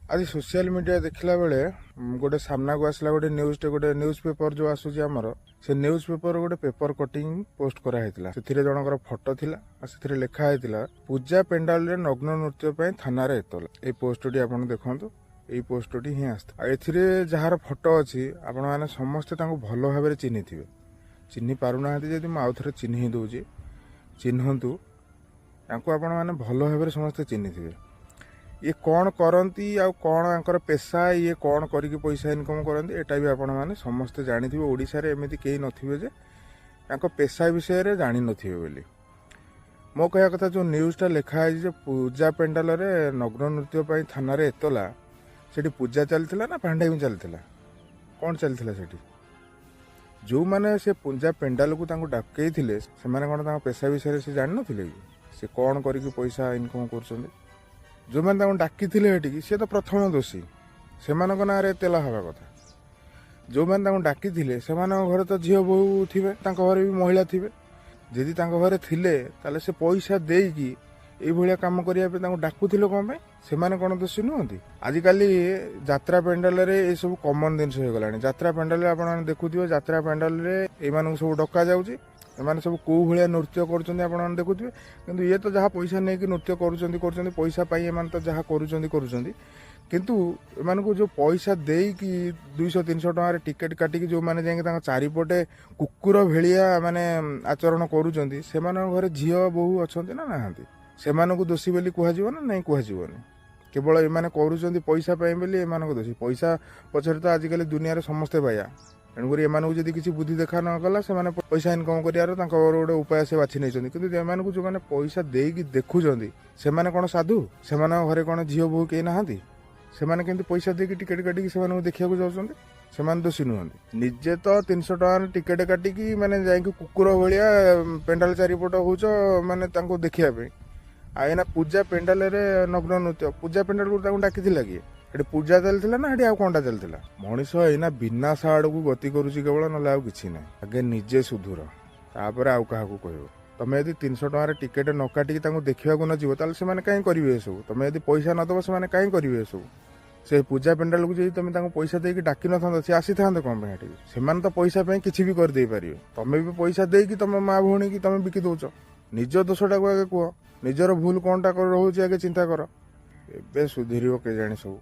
आज social media देखला बेले गोटे सामना को आसला गोटे न्यूज पेपर जो आसूची आमर से न्यूज पेपर गोटे पेपर कटिंग पोस्ट कराइला से जनकर फोटो थिला से लिखा होता पूजा पेंडाल रे नग्न नृत्य पर थाना एतला ये पोस्टटी आप देखो ये पोस्टटी ही आसता एथिरे जार फोटो अच्छी आपण मैंने समस्ते भल भाव चिन्हि थे चिन्हि पारना जदि मुझे आउ थे चिन्हि दूची चिन्हतु आपण मैंने भल भाव समस्ते चिन्हि थे ये कौन करती आ कौन आंकर पेशा ये कौन करके पैसा इनकम करती एटा भी आपण मैंने समस्ते जानी ओडिशा रे एमती कहीं नथिबे जे पेशा विषय रे जानी नथिबे बोली मो कह कथा जो न्यूज़टा लिखा है जे पूजा पेंडाल रे नग्न नृत्य पर थाना रे एतला सेठी पूजा चलथिला ना पांडाई चलथिला कौन चलथिला सेठी जो माने से पूजा पेंडाल को तांको डाकई थिले से माने कोन तांको पेशा विषय से जानि नथिले से कौन करके पैसा इनकम करछन्ते जो मैंने डाकी थे सी तो प्रथम दोषी से ना तेला हवा कथा जो मैंने डाकी थे से घर तो झील बोहू थे घर भी महिला थे जदि घरे थिले ताले से पैसा देकी ये कम करने डाकुले कौन से कौन दोषी नुहति आजिकल यात्रा पेंडाल ये सब कमन जिन हो गला यात्रा पेंडाल आप देखुए यात्रा पेंडाल ये सब डका जाऊँगी एमाने सब कौ भाया नृत्य कर देखुए किंतु ये तो जहाँ पैसा नहीं कि नृत्य कर पैसा पाई एमाने तो जहाँ करुँच किंतु एमान को जो पैसा देकी 200-300 टकर टिकेट काटिकी जो मैंने जाए चारिपटे कुकुर भेड़िया माने आचरण करुँच से घरे झील बोहू अच्छा ना नहांती से दोषी बोली कहना ना नहीं कहनी केवल एमाने करुँच पैसा पाई बोली एमान दोषी पैसा पछरे तो आजिकल दुनिया समस्ते पाया तेणुक एम जब किसी बुद्धि देखा न गला से पैसा इनकम कर गोटे उपाय से बाछी नहीं कि जो मैंने पैसा देकी देखुं से कौन साधु से घरे कौन झील बोहू कहीं नहांती से पैसा देकी टिकेट काटिकी से देखा जाऊँ से दोषी नुहति निजे तो 300 टकर टिकेट काटिकी मैंने जा कुकुर भाया पेंडाल चारिपट होच माने देखा आईना पूजा पेंडाल नग्न नृत्य पूजा पेंडाल को डाकी किए ये पूजा चलता ना ये कौनटा चलता मनीष एना विनाश आड़ को गति करुच्ची केवल ना कि ना आगे निजे सुधुर तापर आउ क्या कह तुम यदि 300 टकर टिकेट न काटिकी देखा न जीव ताल से कहीं करेंगे सब तुम यदि पैसा नदब से कहीं करेंगे सब से पूजा पेंडाल को जब तुम पैसा देकी डाक न सी आसी था कौन से तो पैसा किसी भी करदे पारे तुम भी पैसा देकी तुम माँ भौणी की तुम बिकी दौच निज दोषटा को आगे कह निजर भूल कौनटा रोचे आगे चिंता कर एबे सुधीर के जानी सब।